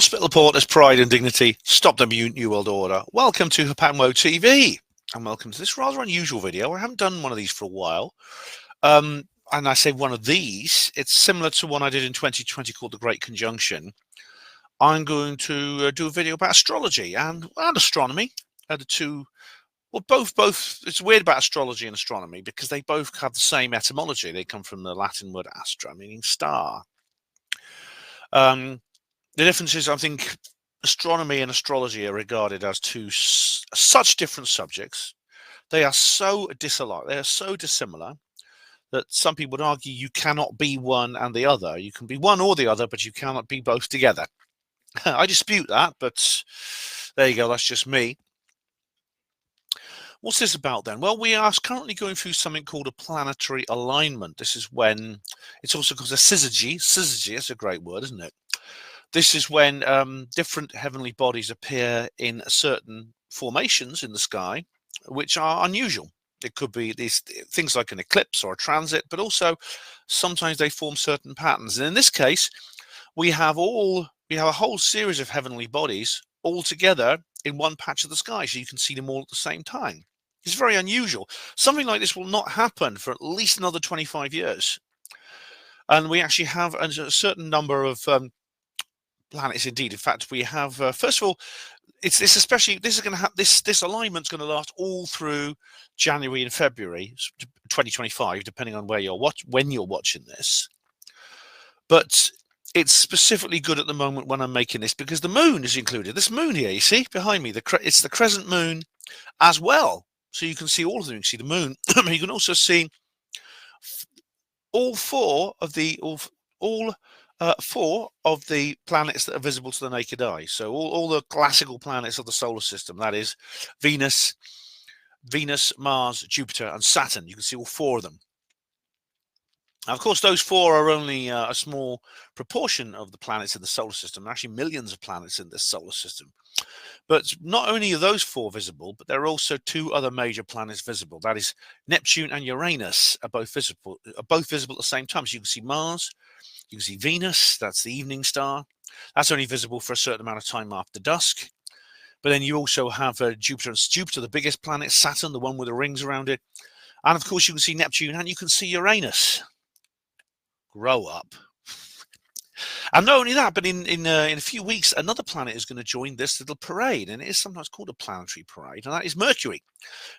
Hospital Porters, Pride and Dignity, Stop the New World Order. Welcome to Hapanwo TV, and welcome to this rather unusual video. I haven't done one of these for a while. And I say one of these, it's similar to one I did in 2020 called The Great Conjunction. I'm going to do a video about astrology and astronomy. The two, well, both, it's weird about astrology and astronomy because they both have the same etymology. They come from the Latin word astra, meaning star. The difference is, I think, astronomy and astrology are regarded as two such different subjects. They are so disalike, they are so dissimilar that some people would argue you cannot be one and the other. You can be one or the other, but you cannot be both together. I dispute that, but there you go, that's just me. What's this about then? Well, we are currently going through something called a planetary alignment. This is when, it's also called a syzygy. Syzygy, that's a great word, isn't it? This is when different heavenly bodies appear in certain formations in the sky, which are unusual. It could be these things like an eclipse or a transit, but also sometimes they form certain patterns. And in this case, we have a whole series of heavenly bodies all together in one patch of the sky, so you can see them all at the same time. It's very unusual. Something like this will not happen for at least another 25 years. And we actually have a certain number of planets indeed. In fact, we have first of all, this alignment's going to last all through January and February 2025, depending on when you're watching this. But it's specifically good at the moment when I'm making this because the moon is included. This moon here, you see behind me, it's the crescent moon as well. So you can see all of them. You can see the moon. You can also see all four of the planets that are visible to the naked eye. So all the classical planets of the solar system, that is Venus, Mars, Jupiter, and Saturn. You can see all four of them. Now, of course, those four are only a small proportion of the planets in the solar system. There are actually millions of planets in this solar system. But not only are those four visible, but there are also two other major planets visible. That is Neptune and Uranus are both visible at the same time. So you can see Mars. You can see Venus, that's the evening star. That's only visible for a certain amount of time after dusk. But then you also have Jupiter, the biggest planet, Saturn, the one with the rings around it. And of course, you can see Neptune and you can see Uranus. Grow up. And not only that, but in a few weeks, another planet is going to join this little parade, and it is sometimes called a planetary parade, and that is Mercury.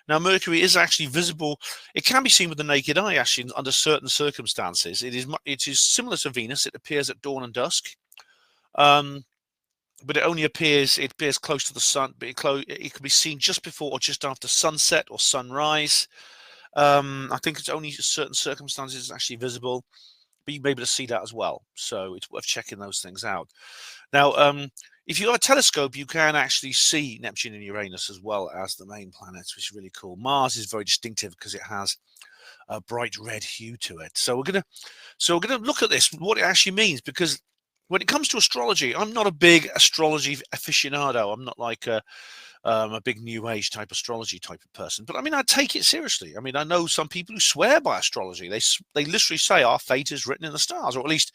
Now, Mercury is actually visible. It can be seen with the naked eye, actually, under certain circumstances. It is similar to Venus. It appears at dawn and dusk, but it appears close to the sun. But it can be seen just before or just after sunset or sunrise. I think it's only certain circumstances it's actually visible. But you may be able to see that as well. So it's worth checking those things out. Now, if you have a telescope, you can actually see Neptune and Uranus as well as the main planets, which is really cool. Mars is very distinctive because it has a bright red hue to it. So we're gonna look at this, what it actually means, because when it comes to astrology, I'm not a big astrology aficionado. I'm not like a big New Age type astrology type of person, but I mean, I take it seriously. I mean, I know some people who swear by astrology. They literally say our fate is written in the stars, or at least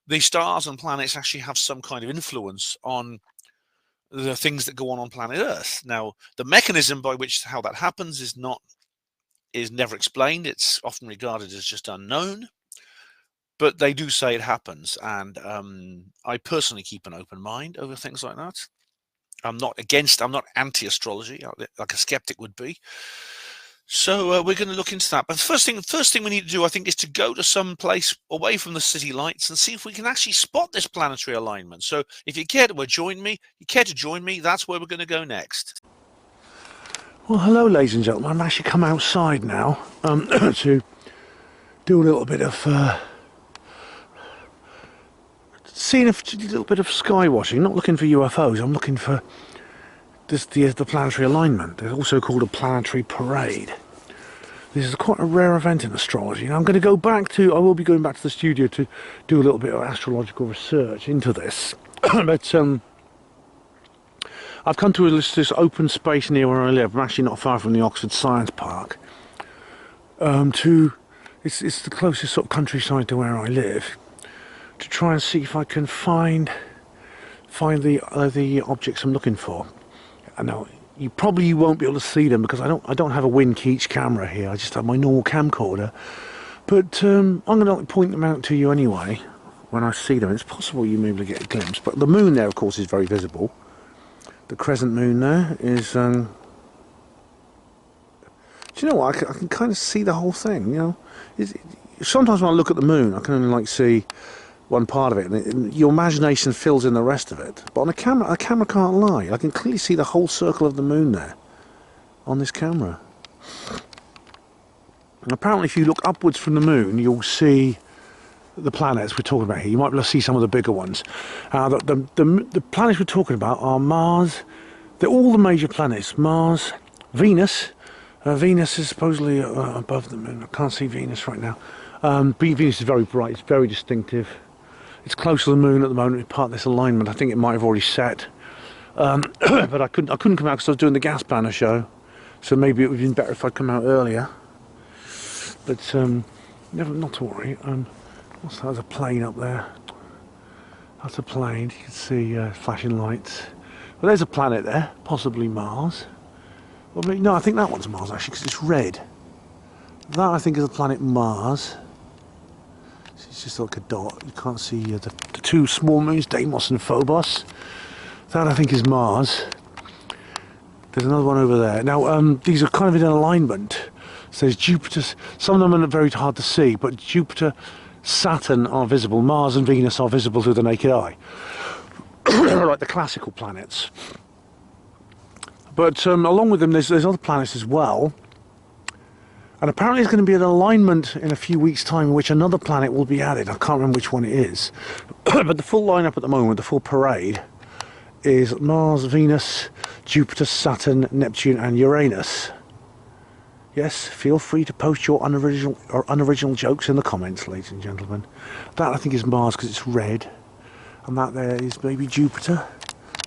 the stars and planets actually have some kind of influence on the things that go on planet Earth. Now, the mechanism by which how that happens is never explained. It's often regarded as just unknown, but they do say it happens, and I personally keep an open mind over things like that. I'm not anti-astrology, like a skeptic would be. So we're going to look into that. But the first thing we need to do, I think, is to go to some place away from the city lights and see if we can actually spot this planetary alignment. So if you care to join me, that's where we're going to go next. Well, hello, ladies and gentlemen. I've actually come outside now to do a little bit of seeing a little bit of sky watching. Not looking for UFOs. I'm looking for the planetary alignment. They're also called a planetary parade. This is quite a rare event in astrology. Now, I will be going back to the studio to do a little bit of astrological research into this. But I've come to this open space near where I live. I'm actually not far from the Oxford Science Park. It's the closest sort of countryside to where I live, to try and see if I can find find the objects I'm looking for. And now you probably won't be able to see them because I don't have a Win-Keach camera here. I just have my normal camcorder. But I'm going to point them out to you anyway when I see them. It's possible you may be able to get a glimpse. But the moon there, of course, is very visible. The crescent moon there is. Do you know what? I can kind of see the whole thing. You know, sometimes when I look at the moon, I can only like see one part of it, and your imagination fills in the rest of it. But on a camera can't lie. I can clearly see the whole circle of the moon there on this camera. And apparently, if you look upwards from the moon, you'll see the planets we're talking about here. You might be able to see some of the bigger ones. The planets we're talking about are Mars. They're all the major planets. Mars, Venus. Venus is supposedly above the moon. I can't see Venus right now. Venus is very bright. It's very distinctive. It's close to the moon at the moment. It's part of this alignment. I think it might have already set, but I couldn't come out because I was doing the gas banner show. So maybe it would have been better if I'd come out earlier. But not to worry. What's that? There's a plane up there. That's a plane. You can see flashing lights. Well, there's a planet there, possibly Mars. Well, maybe, no, I think that one's Mars actually because it's red. That I think is the planet Mars. It's just like a dot. You can't see the two small moons, Deimos and Phobos. That I think is Mars. There's another one over there. Now these are kind of in alignment. So there's Jupiter. Some of them are very hard to see, but Jupiter, Saturn are visible. Mars and Venus are visible to the naked eye. Like the classical planets. But along with them, there's other planets as well. And apparently there's going to be an alignment in a few weeks' time in which another planet will be added. I can't remember which one it is. But the full lineup at the moment, the full parade, is Mars, Venus, Jupiter, Saturn, Neptune and Uranus. Yes, feel free to post your unoriginal jokes in the comments, ladies and gentlemen. That I think is Mars because it's red. And that there is maybe Jupiter.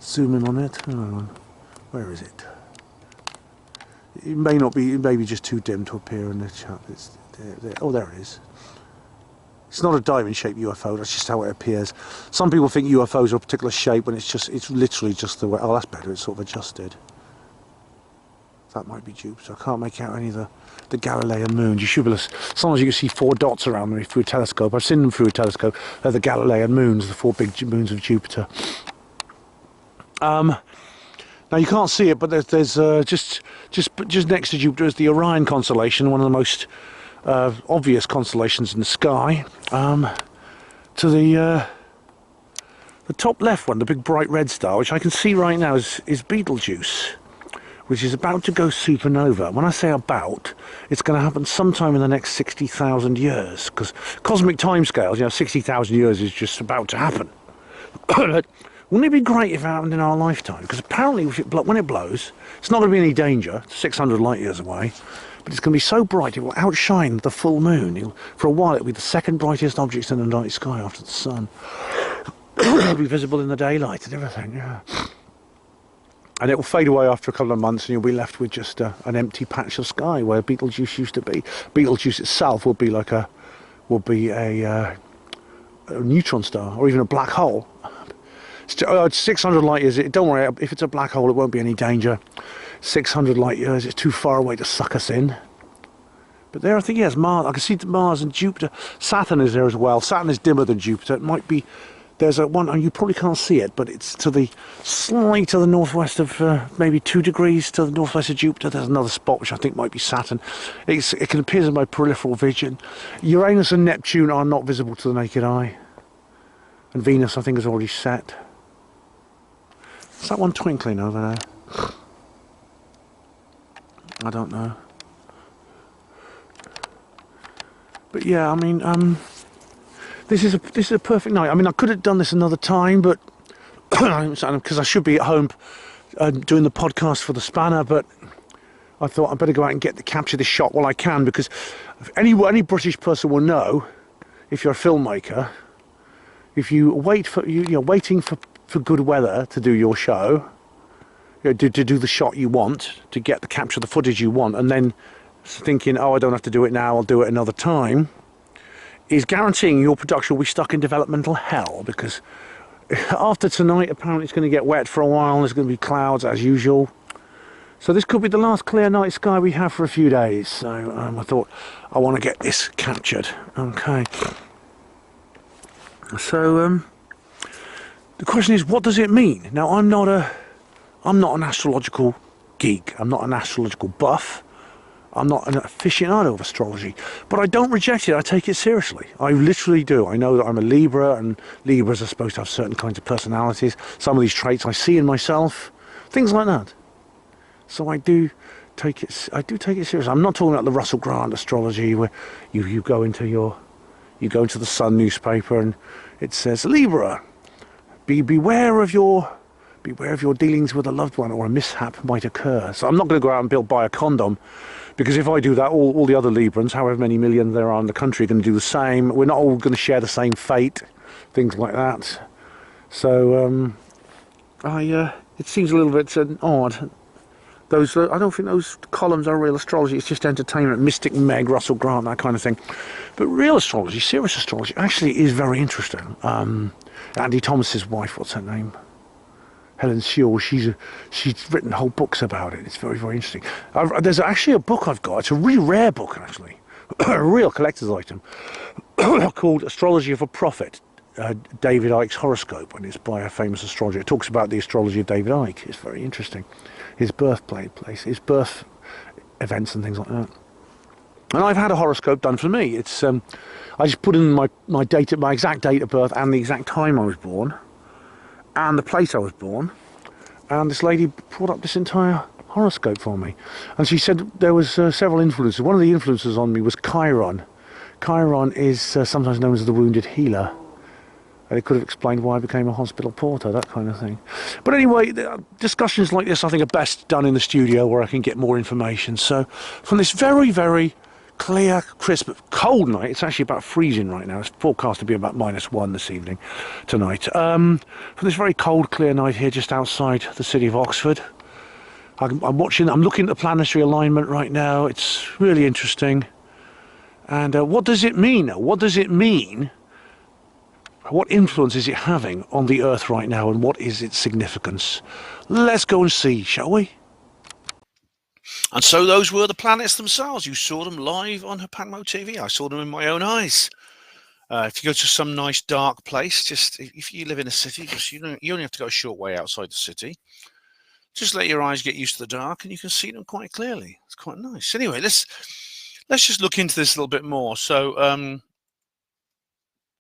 Zoom in on it. Oh, where is it? It may not be, it may be just too dim to appear in the chat. It's there. Oh, there it is. It's not a diamond-shaped UFO, that's just how it appears. Some people think UFOs are a particular shape when it's literally just the way. Oh, that's better, it's sort of adjusted. That might be Jupiter. I can't make out any of the Galilean moons. You should be able to, sometimes you can see four dots around them through a telescope. I've seen them through a telescope. They're the Galilean moons, the four big moons of Jupiter. Now you can't see it, but there's just next to Jupiter is the Orion constellation, one of the most obvious constellations in the sky. To the top left one, the big bright red star, which I can see right now is Betelgeuse, which is about to go supernova. When I say about, it's going to happen sometime in the next 60,000 years, because cosmic timescales, 60,000 years is just about to happen. But wouldn't it be great if it happened in our lifetime? Because apparently when it blows, it's not going to be any danger, 600 light years away, but it's going to be so bright it will outshine the full moon. For a while it'll be the second brightest object in the night sky after the sun. It'll be visible in the daylight and everything, yeah. And it will fade away after a couple of months and you'll be left with just an empty patch of sky where Betelgeuse used to be. Betelgeuse itself will be like a neutron star or even a black hole. It's 600 light years. Don't worry, if it's a black hole it won't be any danger. 600 light years, it's too far away to suck us in. But there I think, yes, Mars. I can see Mars and Jupiter. Saturn is there as well. Saturn is dimmer than Jupiter. It might be, there's one, and you probably can't see it, but it's slightly to the northwest of, maybe 2 degrees to the northwest of Jupiter. There's another spot which I think might be Saturn. It can appear in my peripheral vision. Uranus and Neptune are not visible to the naked eye. And Venus I think is already set. Is that one twinkling over there? I don't know. But yeah, I mean, this is a perfect night. I mean, I could have done this another time, but because I should be at home doing the podcast for the spanner, but I thought I'd better go out and capture this shot while I can, because any British person will know, if you're a filmmaker, if you wait for waiting for good weather to do your show, to do the shot you want, to capture the footage you want, and then thinking, oh, I don't have to do it now, I'll do it another time, is guaranteeing your production will be stuck in developmental hell, because after tonight, apparently it's going to get wet for a while. There's going to be clouds as usual. So this could be the last clear night sky we have for a few days. So I thought I want to get this captured. Okay. So the question is, what does it mean? Now, I'm not an astrological geek. I'm not an astrological buff. I'm not an aficionado of astrology, but I don't reject it. I take it seriously. I literally do. I know that I'm a Libra, and Libras are supposed to have certain kinds of personalities. Some of these traits I see in myself, things like that. So I do take it seriously. I'm not talking about the Russell Grant astrology where you go into the Sun newspaper and it says, Libra, beware of your dealings with a loved one, or a mishap might occur. So I'm not going to go out and buy a condom, because if I do that, all the other Librans, however many million there are in the country, are going to do the same. We're not all going to share the same fate, things like that. So it seems a little bit odd. I don't think those columns are real astrology. It's just entertainment. Mystic Meg, Russell Grant, that kind of thing. But real astrology, serious astrology, actually is very interesting. Andy Thomas's wife, what's her name? Helen Sewell. She's written whole books about it. It's very, very interesting. There's actually a book I've got. It's a really rare book, actually, a real collector's item, called Astrology of a Prophet. David Icke's horoscope, and it's by a famous astrologer. It talks about the astrology of David Icke. It's very interesting. His birthplace, his birth events and things like that. And I've had a horoscope done for me. It's I just put in my exact date of birth and the exact time I was born and the place I was born, and this lady brought up this entire horoscope for me. And she said there was several influences. One of the influences on me was Chiron. Chiron is sometimes known as the wounded healer. And it could have explained why I became a hospital porter, that kind of thing. But anyway, discussions like this I think are best done in the studio where I can get more information. So from this very, very clear, crisp, cold night, it's actually about freezing right now. It's forecast to be about -1 this evening, tonight. From this very cold, clear night here just outside the city of Oxford, I'm looking at the planetary alignment right now. It's really interesting. And what does it mean? What does it mean? What influence is it having on the Earth right now, and what is its significance? Let's go and see, shall we? And so those were the planets themselves. You saw them live on Hapanmo TV. I saw them in my own eyes. If you go to some nice dark place, just if you live in a city, you only have to go a short way outside the city. Just let your eyes get used to the dark, and you can see them quite clearly. It's quite nice. Anyway, let's just look into this a little bit more. So,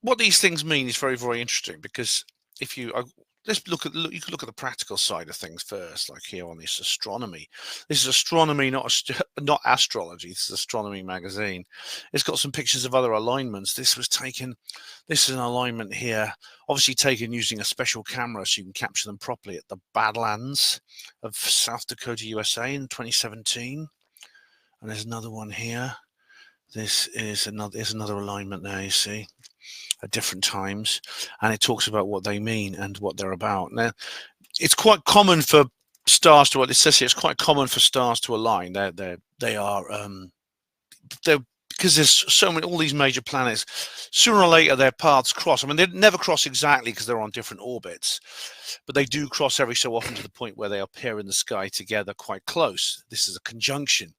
what these things mean is very, very interesting, because if you you can look at the practical side of things first, like here on this astronomy. This is astronomy, not astrology. This is Astronomy magazine. It's got some pictures of other alignments. This is an alignment here, obviously taken using a special camera so you can capture them properly at the Badlands of South Dakota, USA in 2017. And there's another one here. This is another alignment there, you see, at different times, and it talks about what they mean and what they're about. Now, it's quite common for stars to, what it says here, it's quite common for stars to align. They're because there's so many, all these major planets, sooner or later their paths cross. I mean, they never cross exactly because they're on different orbits, but they do cross every so often to the point where they appear in the sky together quite close. This is a conjunction,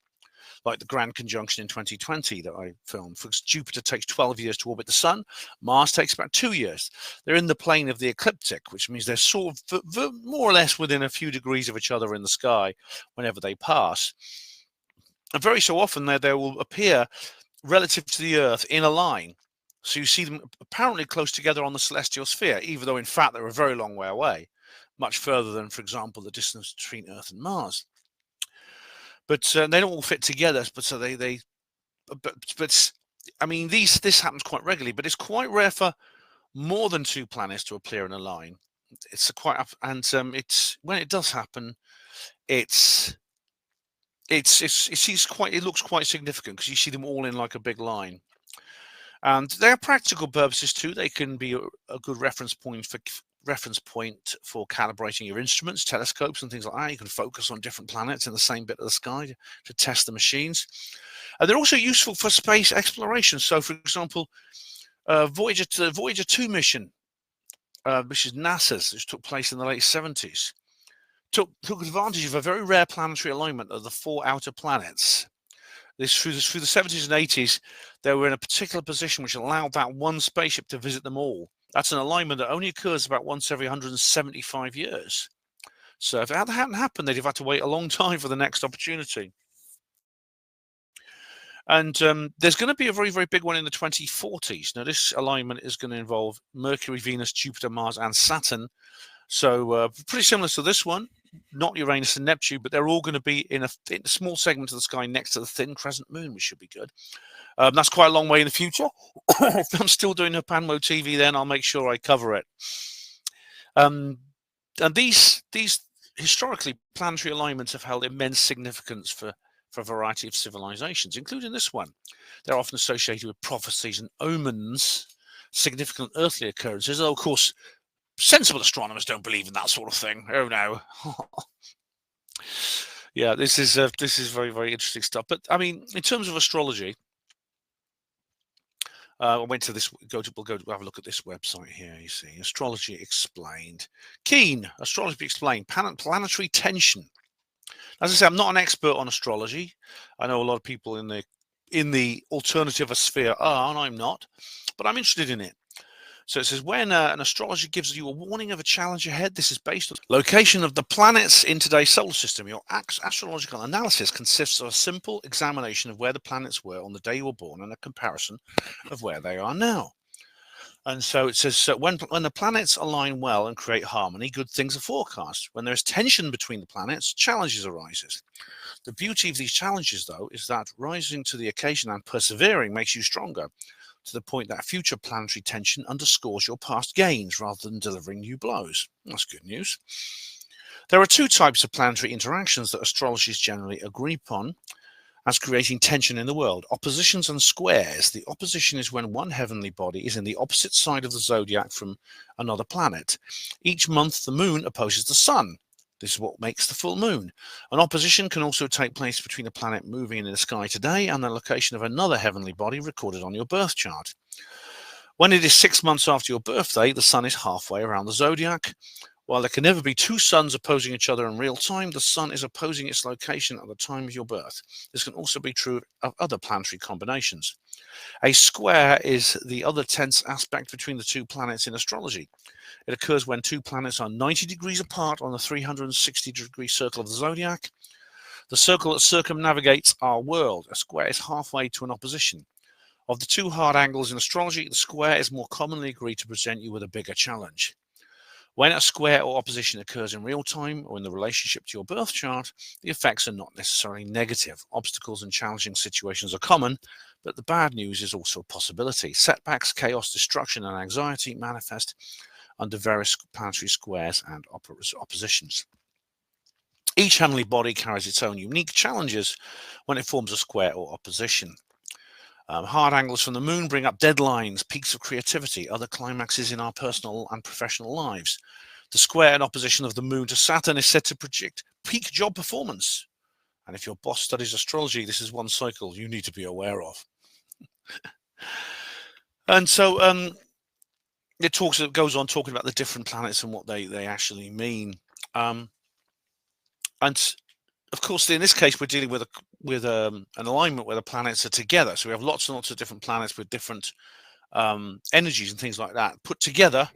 like the Grand Conjunction in 2020 that I filmed. For Jupiter takes 12 years to orbit the Sun. Mars takes about 2 years. They're in the plane of the ecliptic, which means they're sort of more or less within a few degrees of each other in the sky whenever they pass. And very so often they will appear relative to the Earth in a line. So you see them apparently close together on the celestial sphere, even though in fact they're a very long way away, much further than, for example, the distance between Earth and Mars. But they don't all fit together. But so but I mean, this happens quite regularly. But it's quite rare for more than two planets to appear in a line. It's it's when it does happen, it looks quite significant, because you see them all in like a big line. And they have practical purposes too. They can be a good reference point for calibrating your instruments, telescopes, and things like that. You can focus on different planets in the same bit of the sky to test the machines. And they're also useful for space exploration. So, for example, Voyager 2 mission which is NASA's, which took place in the late 70s, took advantage of a very rare planetary alignment of the 4 outer planets. Through the 70s and 80s, they were in a particular position which allowed that one spaceship to visit them all. That's an alignment that only occurs about once every 175 years. So if that hadn't happened, they'd have had to wait a long time for the next opportunity. And there's going to be a very, very big one in the 2040s. Now, this alignment is going to involve Mercury, Venus, Jupiter, Mars, and Saturn. So pretty similar to this one, not Uranus and Neptune, but they're all going to be in a small segment of the sky next to the thin crescent moon, which should be good. That's quite a long way in the future. If I'm still doing Panmo TV, then I'll make sure I cover it. And these historically planetary alignments have held immense significance for a variety of civilizations, including this one. They're often associated with prophecies and omens, significant earthly occurrences. Though, of course, sensible astronomers don't believe in that sort of thing. Oh no. Yeah, this is very, very interesting stuff. But I mean, in terms of astrology, I went to this. We'll go have a look at this website here. You see, Astrology Explained. Keen, Astrology Explained. Planetary tension. As I say, I'm not an expert on astrology. I know a lot of people in the alternative sphere are, and I'm not, but I'm interested in it. So it says, when an astrologer gives you a warning of a challenge ahead, this is based on the location of the planets in today's solar system. Your astrological analysis consists of a simple examination of where the planets were on the day you were born and a comparison of where they are now. And so it says, so when the planets align well and create harmony, good things are forecast. When there is tension between the planets, challenges arises. The beauty of these challenges, though, is that rising to the occasion and persevering makes you stronger, to the point that future planetary tension underscores your past gains rather than delivering new blows. That's good news. There are 2 types of planetary interactions that astrologers generally agree upon as creating tension in the world: oppositions and squares. The opposition is when one heavenly body is in the opposite side of the zodiac from another planet. Each month, the moon opposes the sun. This is what makes the full moon. An opposition can also take place between a planet moving in the sky today and the location of another heavenly body recorded on your birth chart. When it is 6 months after your birthday, the sun is halfway around the zodiac. While there can never be 2 suns opposing each other in real time, the sun is opposing its location at the time of your birth. This can also be true of other planetary combinations. A square is the other tense aspect between the 2 planets in astrology. It occurs when 2 planets are 90 degrees apart on the 360-degree circle of the zodiac, the circle that circumnavigates our world. A square is halfway to an opposition. Of the 2 hard angles in astrology, the square is more commonly agreed to present you with a bigger challenge. When a square or opposition occurs in real time or in the relationship to your birth chart, the effects are not necessarily negative. Obstacles and challenging situations are common, but the bad news is also a possibility. Setbacks, chaos, destruction, and anxiety manifest under various planetary squares and oppositions. Each heavenly body carries its own unique challenges when it forms a square or opposition. Hard angles from the moon bring up deadlines, peaks of creativity, other climaxes in our personal and professional lives. The square and opposition of the moon to Saturn is said to predict peak job performance. And if your boss studies astrology, this is one cycle you need to be aware of. And so it goes on talking about the different planets and what they actually mean. And of course, in this case, we're dealing with an alignment where the planets are together. So we have lots and lots of different planets with different energies and things like that put together,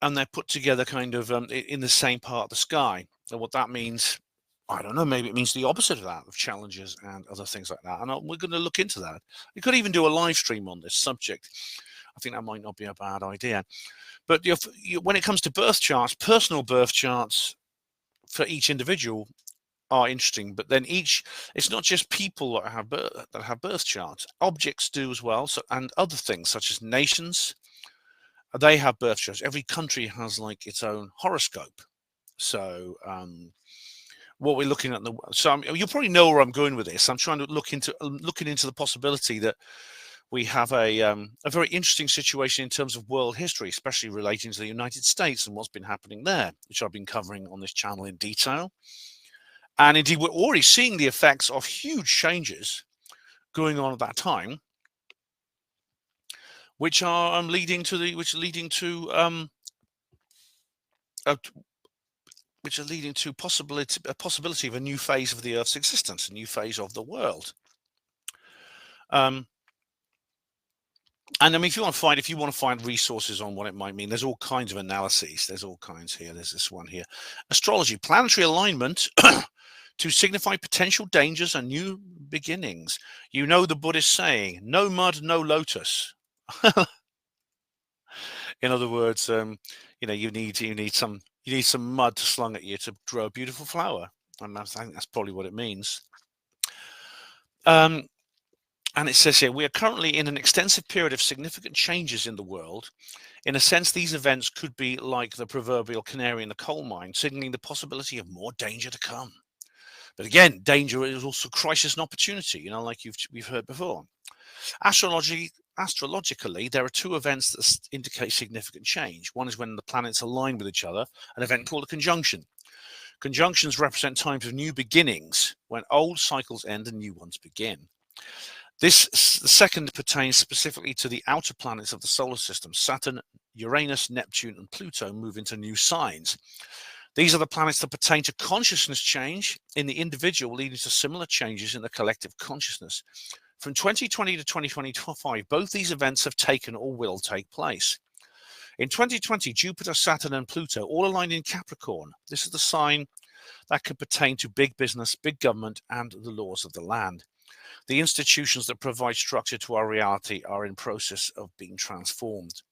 and they're put together kind of in the same part of the sky. And what that means, I don't know, maybe it means the opposite of that, of challenges and other things like that. And we're going to look into that. We could even do a live stream on this subject. I think that might not be a bad idea. But when it comes to birth charts, personal birth charts for each individual are interesting. But then it's not just people that have birth charts. Objects do as well, and other things such as nations, they have birth charts. Every country has like its own horoscope. So what we're looking at, you probably know where I'm going with this. I'm trying to looking into the possibility that we have a very interesting situation in terms of world history, especially relating to the United States and what's been happening there, which I've been covering on this channel in detail. And indeed, we're already seeing the effects of huge changes going on at that time, which are leading to which are leading to a possibility of a new phase of the Earth's existence, a new phase of the world. And I mean, if you want to find resources on what it might mean, there's all kinds of analyses. There's all kinds here. There's this one here. Astrology, planetary alignment to signify potential dangers and new beginnings. You know the Buddhist saying, no mud, no lotus. In other words, you need some mud slung at you to grow a beautiful flower. And I think that's probably what it means. And it says here, we are currently in an extensive period of significant changes in the world. In a sense, these events could be like the proverbial canary in the coal mine, signaling the possibility of more danger to come. But again, danger is also crisis and opportunity, like we've heard before. Astrologically, there are two events that indicate significant change. One is when the planets align with each other, an event called a conjunction. Conjunctions represent times of new beginnings, when old cycles end and new ones begin. The second pertains specifically to the outer planets of the solar system. Saturn, Uranus, Neptune, and Pluto move into new signs. These are the planets that pertain to consciousness change in the individual, leading to similar changes in the collective consciousness. From 2020 to 2025, both these events have taken or will take place. In 2020, Jupiter, Saturn, and Pluto all aligned in Capricorn. This is the sign that could pertain to big business, big government, and the laws of the land. The institutions that provide structure to our reality are in process of being transformed.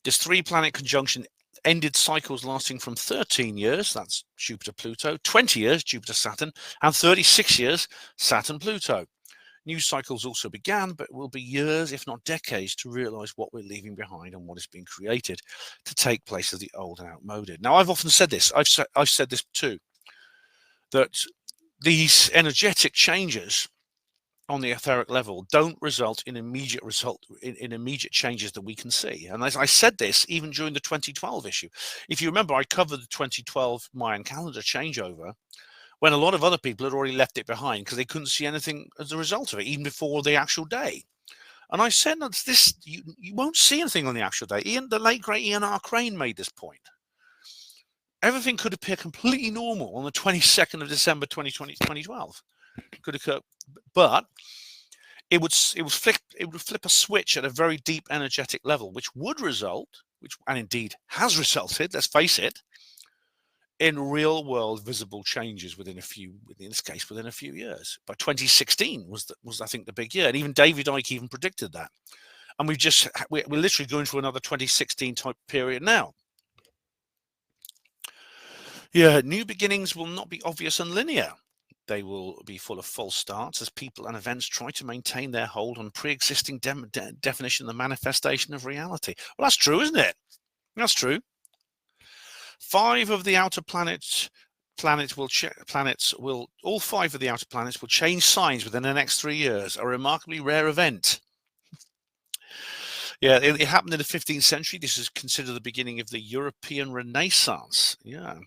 This 3-planet conjunction ended cycles lasting from 13 years, that's Jupiter-Pluto, 20 years, Jupiter-Saturn, and 36 years, Saturn-Pluto. New cycles also began, but it will be years, if not decades, to realize what we're leaving behind and what is being created to take place of the old and outmoded. Now, I've often said this, I've said this too, that these energetic changes on the etheric level don't result in immediate changes that we can see. And as I said this even during the 2012 issue. If you remember, I covered the 2012 Mayan calendar changeover when a lot of other people had already left it behind because they couldn't see anything as a result of it, even before the actual day. And I said that you won't see anything on the actual day. The late great Ian R. Crane made this point. Everything could appear completely normal on the 22nd of December 2012. Could occur, but it would flip a switch at a very deep energetic level, which would result, and indeed has resulted, let's face it, in real world visible changes within a few years. By 2016 was I think the big year, and even David Icke even predicted that. And we're literally going through another 2016 type period now. Yeah, new beginnings will not be obvious and linear. They will be full of false starts as people and events try to maintain their hold on pre-existing definition and the manifestation of reality. Well, that's true, isn't it? That's true. 5 of the outer planets will change signs within the next 3 years. A remarkably rare event. Yeah, it happened in the 15th century. This is considered the beginning of the European Renaissance. Yeah.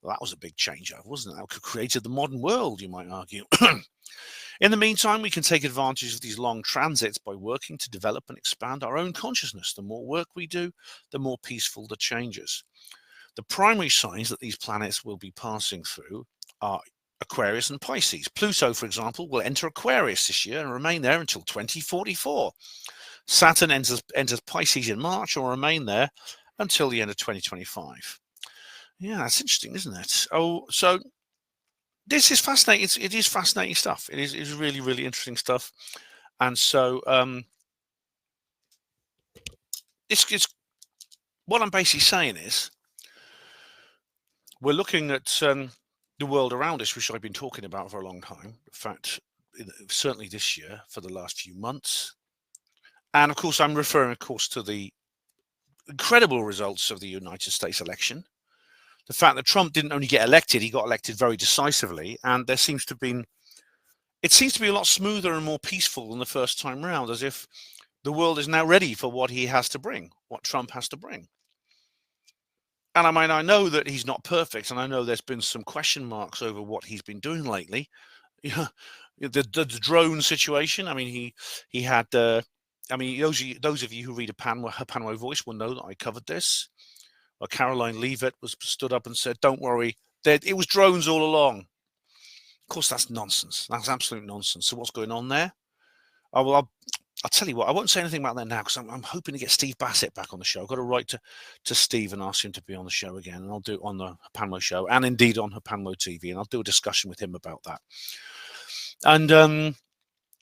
Well, that was a big changeover, wasn't it? That created the modern world, you might argue. In the meantime, we can take advantage of these long transits by working to develop and expand our own consciousness. The more work we do, the more peaceful the changes. The primary signs that these planets will be passing through are Aquarius and Pisces. Pluto, for example, will enter Aquarius this year and remain there until 2044. Saturn enters Pisces in March and will remain there until the end of 2025. Yeah, that's interesting, isn't it? Oh, so this is fascinating. It is fascinating stuff. It is really, really interesting stuff. And so this is what I'm basically saying is we're looking at the world around us, which I've been talking about for a long time. In fact, certainly this year for the last few months. And of course, I'm referring, of course, to the incredible results of the United States election. The fact that Trump didn't only get elected, he got elected very decisively, and it seems to be a lot smoother and more peaceful than the first time round, as if the world is now ready for what he has to bring, what Trump has to bring. And I mean, I know that he's not perfect, and I know there's been some question marks over what he's been doing lately. The drone situation. I mean, he had. I mean, those of you who read a Panwo Voice will know that I covered this. Caroline Leavitt stood up and said, "Don't worry, it was drones all along." Of course, that's nonsense. That's absolute nonsense. So what's going on there? I'll tell you what. I won't say anything about that now because I'm hoping to get Steve Bassett back on the show. I've got to write to Steve and ask him to be on the show again, and I'll do it on the Hapanlo show and indeed on Hapanlo TV, and I'll do a discussion with him about that. And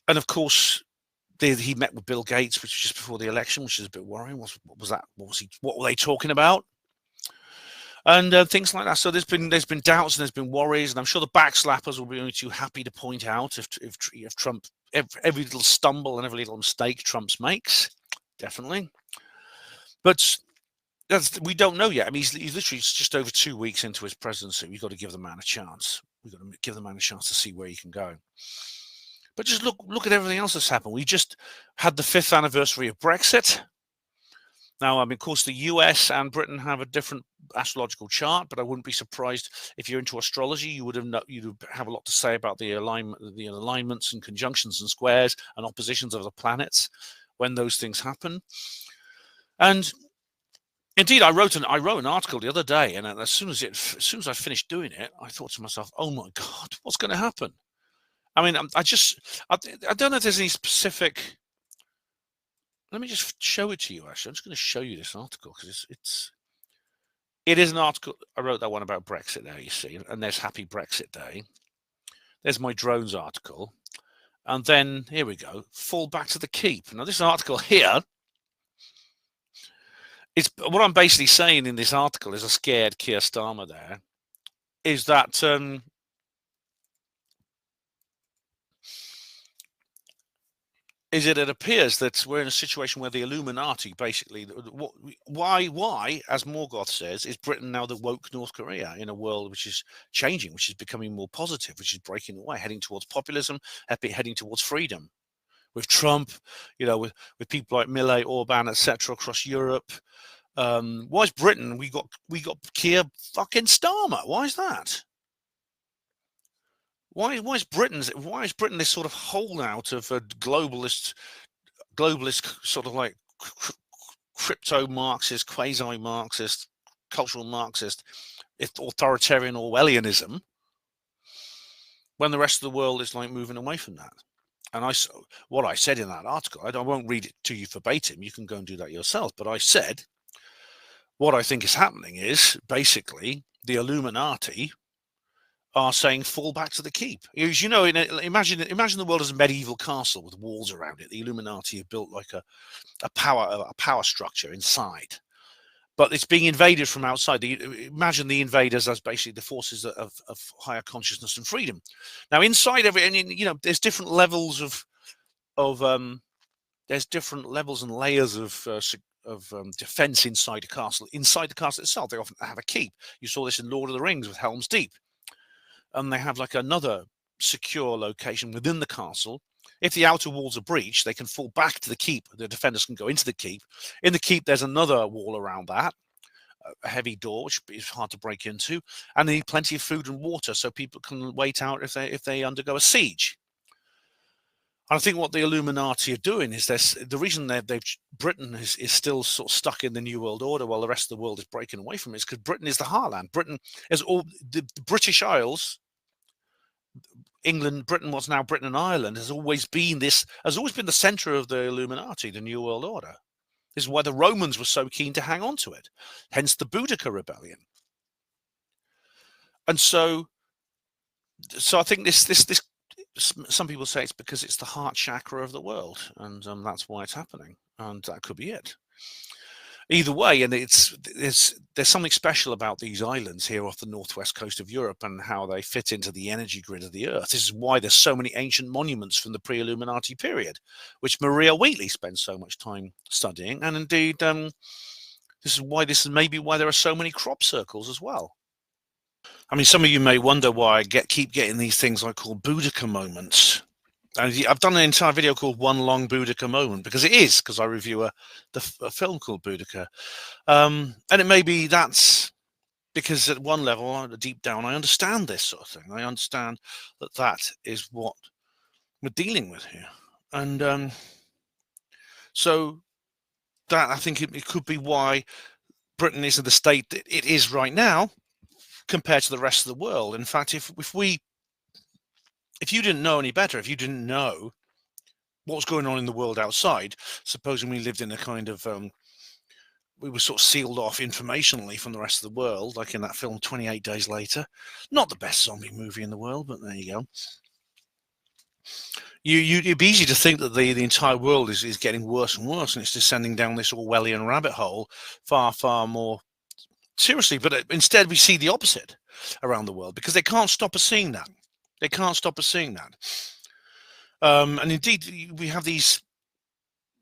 of course, he met with Bill Gates, which was just before the election, which is a bit worrying. What was that? What were they talking about? And things like that. So there's been doubts and there's been worries, and I'm sure the backslappers will be only too happy to point out if Trump, every little stumble and every little mistake Trump makes, definitely. But we don't know yet. I mean, he's literally just over 2 weeks into his presidency. We've got to give the man a chance. We've got to give the man a chance to see where he can go. But just look at everything else that's happened. We just had the 5th anniversary of Brexit. Now, I mean, of course, the US and Britain have a different astrological chart, but I wouldn't be surprised if you're into astrology, you'd have a lot to say about the alignments and conjunctions and squares and oppositions of the planets when those things happen. And indeed, I wrote an article the other day, and as soon as I finished doing it, I thought to myself, "Oh my God, what's going to happen?" I mean, I don't know if there's any specific. Let me just show it to you. Actually, I'm just going to show you this article because it is an article. I wrote that one about Brexit there, you see, and there's Happy Brexit Day. There's my drones article, and then here we go. Fall back to the keep. Now, this article here is what I'm basically saying in this article is a scared Keir Starmer. There is that. It appears that we're in a situation where the Illuminati basically, why, as Morgoth says, is Britain now the woke North Korea in a world which is changing, which is becoming more positive, which is breaking away, heading towards populism, heading towards freedom. With Trump, with people like Millet, Orban, etc. across Europe. Why is Britain? We got Keir fucking Starmer. Why is that? Why is Britain this sort of holdout of a globalist sort of like crypto Marxist, quasi Marxist, cultural Marxist, authoritarian Orwellianism, when the rest of the world is like moving away from that? And what I said in that article, I won't read it to you verbatim. You can go and do that yourself. But I said what I think is happening is basically the Illuminati are saying fall back to the keep. As you know, imagine the world as a medieval castle with walls around it. The Illuminati have built like a power structure inside, but it's being invaded from outside. Imagine the invaders as basically the forces of higher consciousness and freedom. Now, inside there's different levels there's different levels and layers of defense inside the castle. Inside the castle itself, they often have a keep. You saw this in Lord of the Rings with Helm's Deep. And they have like another secure location within the castle. If the outer walls are breached, they can fall back to the keep. The defenders can go into the keep. In the keep, there's another wall around that, a heavy door, which is hard to break into, and they need plenty of food and water so people can wait out if they undergo a siege. And I think what the Illuminati are doing is the reason Britain is still sort of stuck in the New World Order while the rest of the world is breaking away from it is because Britain is the heartland. Britain is all the British Isles. England, Britain, what's now Britain and Ireland, has always been the center of the Illuminati, the New World Order. This is why the Romans were so keen to hang on to it. Hence the Boudica rebellion. And so I think this some people say it's because it's the heart chakra of the world, and that's why it's happening, and that could be it. Either way, and there's something special about these islands here off the northwest coast of Europe and how they fit into the energy grid of the Earth. This is why there's so many ancient monuments from the pre-Illuminati period, which Maria Wheatley spends so much time studying. And indeed, this is maybe why there are so many crop circles as well. I mean, some of you may wonder why I keep getting these things I call Boudica moments. And I've done an entire video called One Long Boudica Moment because I review a film called Boudica. And it may be that's because at one level, deep down, I understand this sort of thing. I understand that is what we're dealing with here. And so that I think it could be why Britain is in the state that it is right now compared to the rest of the world. In fact, if you didn't know any better, if you didn't know what was going on in the world outside, supposing we lived in a kind of we were sort of sealed off informationally from the rest of the world, like in that film 28 Days Later. Not the best zombie movie in the world, but there you go. It'd be easy to think that the entire world is getting worse and worse, and it's descending down this Orwellian rabbit hole far, far more seriously. But instead, we see the opposite around the world, because they can't stop us seeing that. They can't stop us seeing that. And indeed, we have these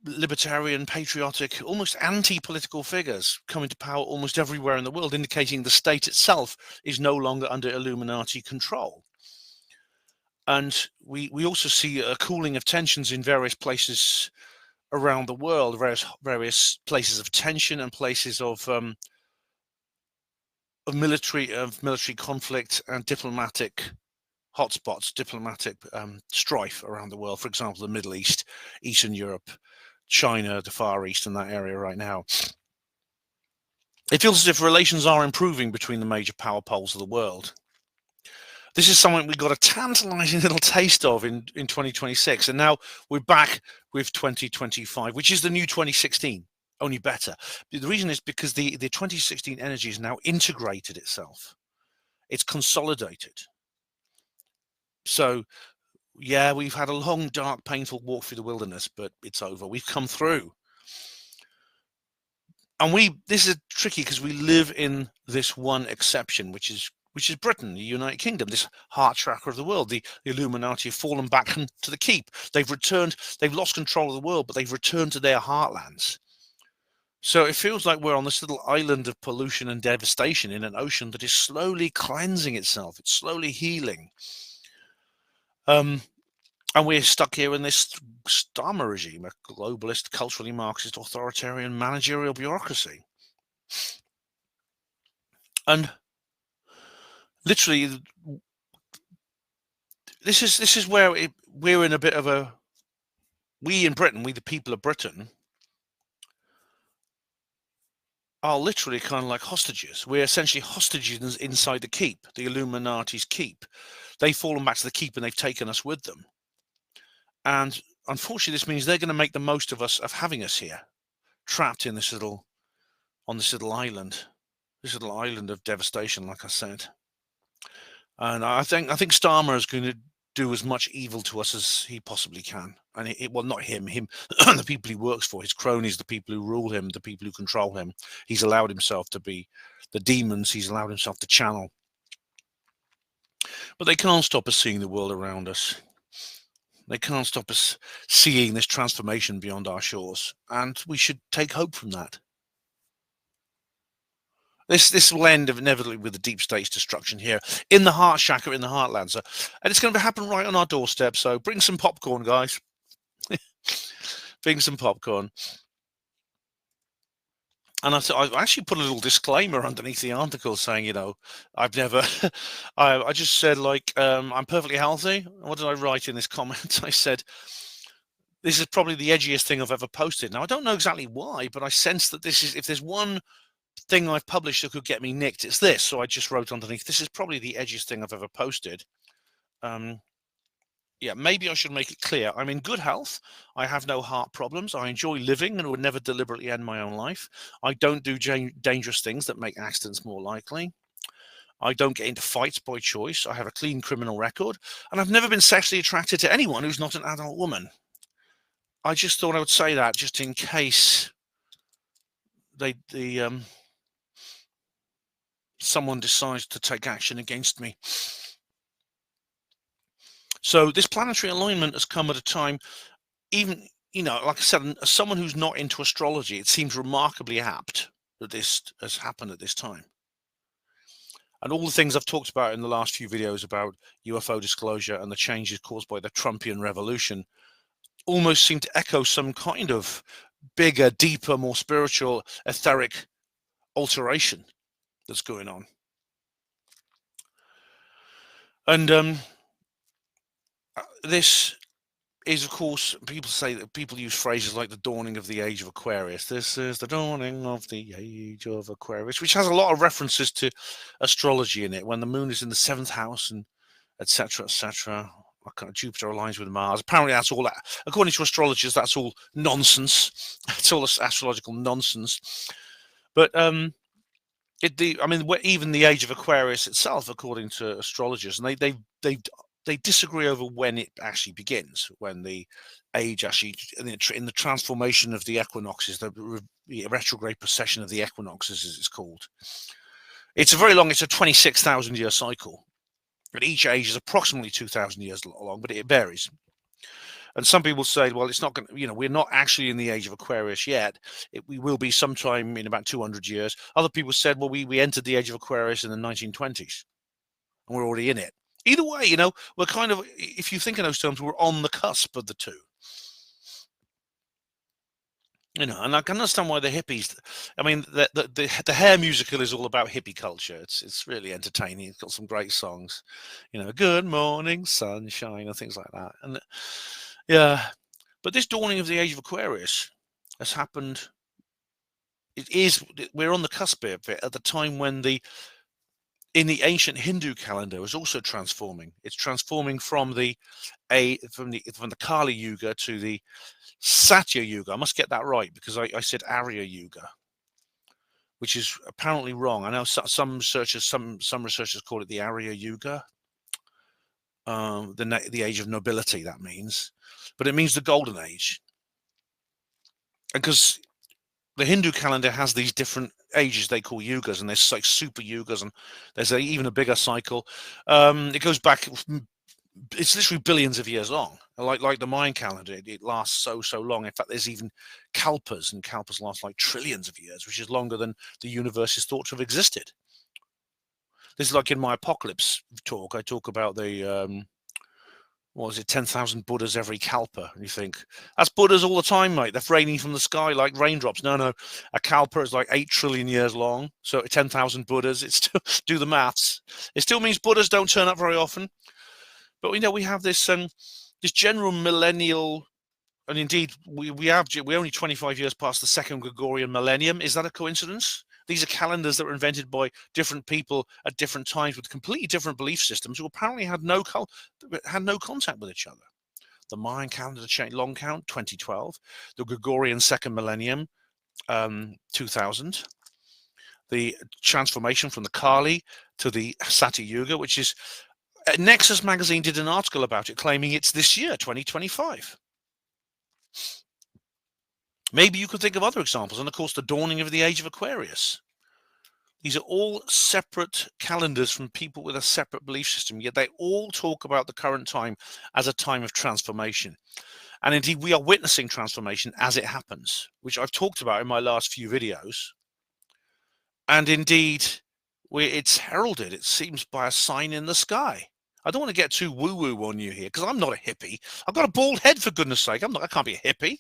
libertarian, patriotic, almost anti-political figures coming to power almost everywhere in the world, indicating the state itself is no longer under Illuminati control. And we also see a cooling of tensions in various places around the world, various places of tension and places of military conflict and diplomatic hotspots, diplomatic strife around the world. For example, the Middle East, Eastern Europe, China, the Far East, and that area right now. It feels as if relations are improving between the major power poles of the world. This is something we got a tantalizing little taste of in 2026, and now we're back with 2025, which is the new 2016, only better. The reason is because the 2016 energy has now integrated itself. It's consolidated. So, yeah, we've had a long, dark, painful walk through the wilderness, but it's over. We've come through. And this is tricky because we live in this one exception, which is Britain, the United Kingdom, this heart chakra of the world. The Illuminati have fallen back to the keep. They've lost control of the world, but they've returned to their heartlands. So it feels like we're on this little island of pollution and devastation in an ocean that is slowly cleansing itself. It's slowly healing. And we're stuck here in this Starmer regime, a globalist, culturally Marxist, authoritarian managerial bureaucracy. And literally, this is where we're in a bit of a... We in Britain, we the people of Britain, are literally kind of like hostages. We're essentially hostages inside the keep, the Illuminati's keep. They've fallen back to the keep and they've taken us with them. And unfortunately, this means they're going to make the most of us, of having us here, trapped in on this little island of devastation, like I said. And I think Starmer is going to do as much evil to us as he possibly can. And well, not him, the people he works for, his cronies, the people who rule him, the people who control him. He's allowed himself to be the demons. He's allowed himself to channel. But they can't stop us seeing the world around us. They can't stop us seeing this transformation beyond our shores. And we should take hope from that. This will end inevitably with the deep state's destruction here in the heart chakra, in the heartland. So, and it's going to happen right on our doorstep. So bring some popcorn, guys. Bring some popcorn. And I actually put a little disclaimer underneath the article saying, I've never, I just said, like, I'm perfectly healthy. What did I write in this comment? I said, this is probably the edgiest thing I've ever posted. Now, I don't know exactly why, but I sense that if there's one thing I've published that could get me nicked, it's this. So I just wrote underneath, this is probably the edgiest thing I've ever posted. Yeah, maybe I should make it clear. I'm in good health. I have no heart problems. I enjoy living and would never deliberately end my own life. I don't do dangerous things that make accidents more likely. I don't get into fights by choice. I have a clean criminal record. And I've never been sexually attracted to anyone who's not an adult woman. I just thought I would say that just in case someone decides to take action against me. So this planetary alignment has come at a time, even, like I said, as someone who's not into astrology, it seems remarkably apt that this has happened at this time. And all the things I've talked about in the last few videos about UFO disclosure and the changes caused by the Trumpian revolution almost seem to echo some kind of bigger, deeper, more spiritual, etheric alteration that's going on. And this is, of course, people use phrases like the dawning of the age of Aquarius. This is the dawning of the age of Aquarius, which has a lot of references to astrology in it. When the moon is in the 7th house, and etc., etc. Jupiter aligns with Mars. Apparently, that's all that. According to astrologers, that's all nonsense. It's all astrological nonsense. But even the age of Aquarius itself, according to astrologers, and they disagree over when it actually begins, when the age actually in the transformation of the equinoxes, the retrograde precession of the equinoxes, as it's called. It's a 26,000 year cycle. But each age is approximately 2,000 years long, but it varies. And some people say, well, it's not going to, we're not actually in the age of Aquarius yet. We will be sometime in about 200 years. Other people said, well, we entered the age of Aquarius in the 1920s, and we're already in it. Either way, we're kind of, if you think in those terms, we're on the cusp of the two. And I can understand why the hippies. I mean, the Hair musical is all about hippie culture. It's really entertaining. It's got some great songs, "Good Morning Sunshine" and things like that. And yeah, but this dawning of the age of Aquarius has happened. We're on the cusp of it at the time when in the ancient Hindu calendar is also transforming. It's transforming from the Kali Yuga to the Satya Yuga. I must get that right, because I said Arya Yuga, which is apparently wrong. I know some researchers call it the Arya Yuga, the age of nobility. That means, but it means the golden age, because the Hindu calendar has these different ages they call yugas, and there's like super yugas, and there's even a bigger cycle. It goes back. It's literally billions of years long. Like the Mayan calendar, it lasts so long. In fact, there's even kalpas, and kalpas last like trillions of years, which is longer than the universe is thought to have existed. This is like in my apocalypse talk. I talk about the 10,000 Buddhas every kalpa, and you think that's Buddhas all the time, mate. They're raining from the sky like raindrops. No, a kalpa is like 8 trillion years long. So 10,000 Buddhas. It's still, do the maths. It still means Buddhas don't turn up very often. But we have this this general millennial, and indeed we're only 25 years past the second Gregorian millennium. Is that a coincidence? These are calendars that were invented by different people at different times with completely different belief systems, who apparently had no contact with each other. The Mayan calendar long count 2012, the Gregorian second millennium 2000. The transformation from the Kali to the Satya Yuga, which is Nexus magazine did an article about it, claiming it's this year, 2025. Maybe you could think of other examples, and of course the dawning of the age of Aquarius. These are all separate calendars from people with a separate belief system, yet they all talk about the current time as a time of transformation. And indeed, we are witnessing transformation as it happens, which I've talked about in my last few videos. And indeed, it's heralded, it seems, by a sign in the sky. I don't want to get too woo-woo on you here, because I'm not a hippie. I've got a bald head, for goodness sake. I can't be a hippie.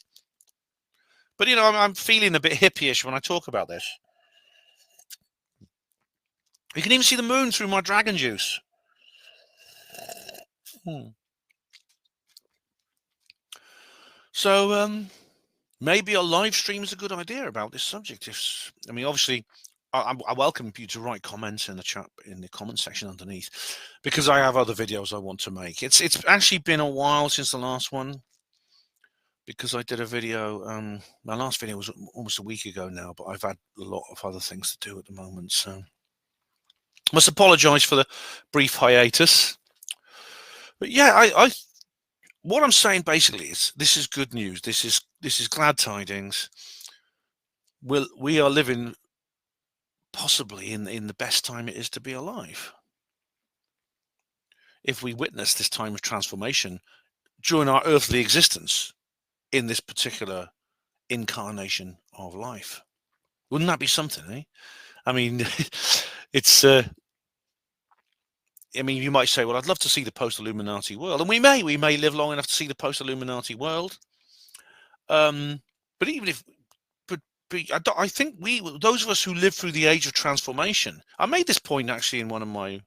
But, I'm feeling a bit hippie-ish when I talk about this. You can even see the moon through my dragon juice. So, maybe a live stream is a good idea about this subject. Obviously, I welcome you to write comments in the chat, in the comment section underneath, because I have other videos I want to make. It's actually been a while since the last one, because I did a video. My last video was almost a week ago now, but I've had a lot of other things to do at the moment, so I must apologize for the brief hiatus. But yeah, what I'm saying basically is this is good news. This is glad tidings. We are living possibly in the best time it is to be alive, if we witness this time of transformation during our earthly existence in this particular incarnation of life. Wouldn't that be something, eh? I mean, it's you might say, well, I'd love to see the post-Illuminati world, and we may live long enough to see the post-Illuminati world. But even if I think those of us who live through the age of transformation, I made this point actually in one of my,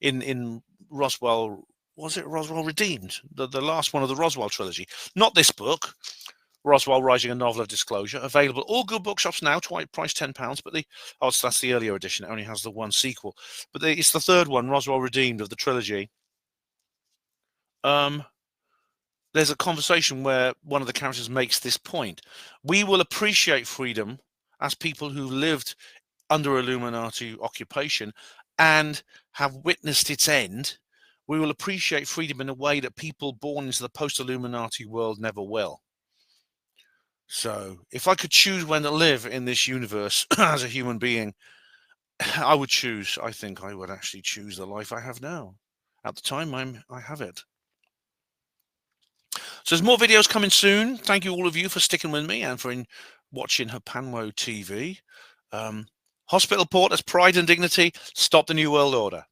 in Roswell was it Roswell Redeemed? The last one of the Roswell trilogy. Not this book, Roswell Rising, a Novel of Disclosure. Available all good bookshops now, price £10. But that's the earlier edition. It only has the one sequel. But it's the third one, Roswell Redeemed, of the trilogy. There's a conversation where one of the characters makes this point. We will appreciate freedom as people who lived under Illuminati occupation and have witnessed its end. We will appreciate freedom in a way that people born into the post-Illuminati world never will. So if I could choose when to live in this universe as a human being, I think I would actually choose the life I have now. At the time I have it. So there's more videos coming soon. Thank you all of you for sticking with me and for watching Hapanwo TV. Hospital Port as Pride and Dignity. Stop the New World Order.